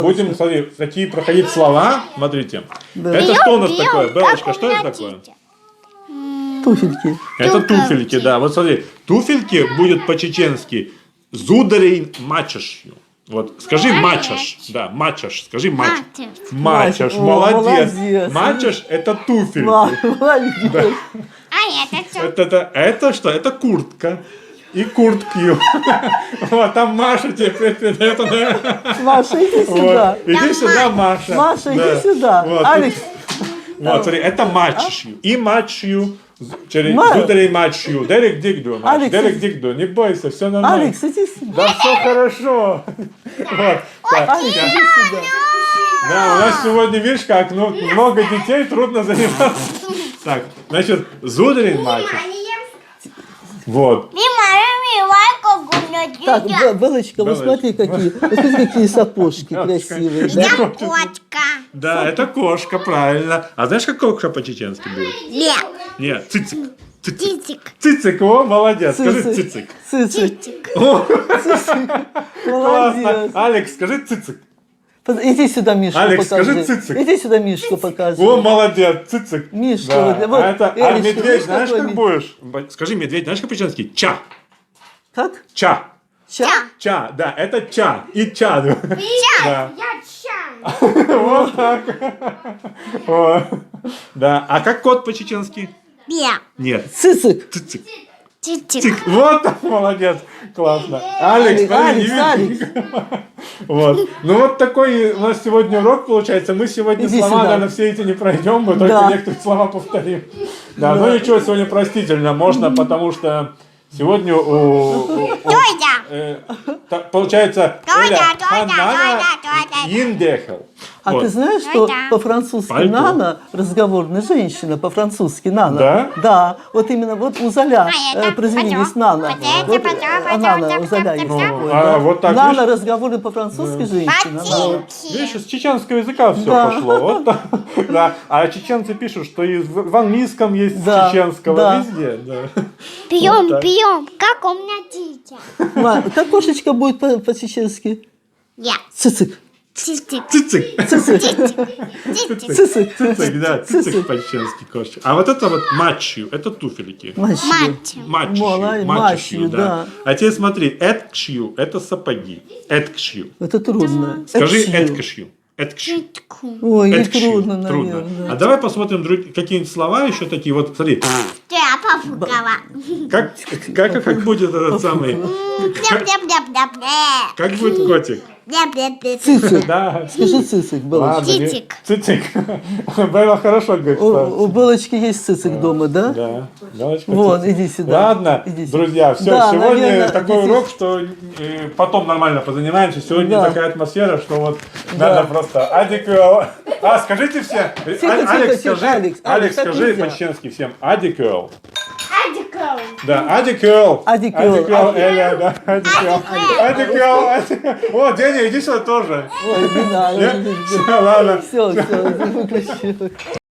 Будем, смотри, такие проходить слова. Смотрите. Да. Это что у нас такое? Белочка, что это такое? Туфельки. Это туфельки, да. Вот смотри, туфельки будет по-чеченски «зударей мачешью». Вот, скажи мачаш. Да, мачаш. Скажи мач. Мачаш, О, молодец. молодец. Мачаш это туфельки. Молодец. А это что? Это что? Это куртка. И куртки. Вот, там Маша тебе передает. Маша, иди сюда. Вот. Иди сюда, Маша. Маша, Да. иди сюда. Вот. Алекс, Вот, смотри, это мачшью. И мачшью. Через Ма- зударей мачшью. Дерек дикду. Алекс, Дерек дикду. Не бойся, все нормально. Алекс, иди сюда. Да, все хорошо. Вот. Так, Алекс, да. иди сюда. Да, у нас сегодня, видишь, как, ну, много детей, трудно заниматься. Так, значит, зударин мачш. Вот. Так, Белочка, вот смотри, какие сапожки красивые. Да? Я кошка. Да, это кошка, правильно. А знаешь, как кошка по-чеченски будет? Нет. Нет, цицик. Цицик. Цицик. Цицик, о, молодец. Скажи Цицик. цицик. Цицик. О, классно. Молодец. Алекс, скажи цицик. Иди сюда, Мишку Алекс, покажи. скажи цицик. Иди сюда, Мишку покажи. О, молодец, цицик. Мишка, Да. вот, А, это, Элечка, медведь, видишь, знаешь, какой как будешь? Скажи, медведь, знаешь, как по-чеченски? Ча. Как? Ча. Ча? Ча, да, это ча. И ча. Да. Я чай. Вот так. О. Да, а как кот по-чеченски? Я. Нет. Цицик. Цицик. Цицик. Цик. Вот так, молодец. Классно. Алекс, смотри, не Алекс, видно. Вот. Ну вот такой у нас сегодня урок получается. Мы сегодня Иди слова, сюда. наверное, все эти не пройдем, мы только Да. некоторые слова повторим. Да, ну ничего, сегодня простительно можно, потому что сегодня получается Индехел. А Вот. ты знаешь, что Да. по-французски Пальто. «нана» разговорная женщина, по-французски «нана». Да? Да, вот именно вот у Золя это произведение потом. есть «нана». Вот это Вот, потом, «нана» потом, у Золя есть потом. такое, А, да. вот так, «Нана» видишь? разговорный по-французски женщина. «нана». Видишь, из чеченского языка все Да. пошло. Вот так. Да. А чеченцы пишут, что и в английском есть Да, чеченского да. везде. Да. Пьем, так. пьем. Как у меня дитя. Как кошечка будет по-чеченски? Я. Цицик. Цицик. Цицик. Цицик. Цицик. Цицик. Цицик, да, цицик по-чеченски кошечка. А вот это вот матчью, это туфельки. Мачо. Мать. Матчью, Матчью, да. А теперь смотри, эткшью, это сапоги. Эткшью. Это трудно. Скажи Эткшью. эткшью. Эткшью. Цицку. Ой, не Эткшью. трудно, Трудно. наверное. А давай посмотрим какие-нибудь слова еще такие. Вот смотри, Я попугала. как будет этот самый, Бля-бля-бля-бля-бля. как будет котик? Бля-бля-бля. Цицик. Да. Скажи цицик, Белочка. Ладно, Цицик. Цицик. Белла хорошо говорит. У Белочки есть цицик дома, да? Да. Белочка, Вот, цицик. иди сюда. Ладно, Иди сюда. друзья, все, Да, сегодня наверное, такой здесь урок, что потом нормально позанимаемся. Сегодня Да. такая атмосфера, что вот Да. надо просто Адик. Скажите все. Тихо, Алекс, тихо, скажи, Алекс, Алекс, так скажи нельзя. по-чеченски всем. Адикел. Адикол. Да, Адикел. Адикел. Адикел, Эля, да. Адикел. Адикел. О, Деня, иди сюда тоже. Ой, не надо. Все, ладно. Все, выключи.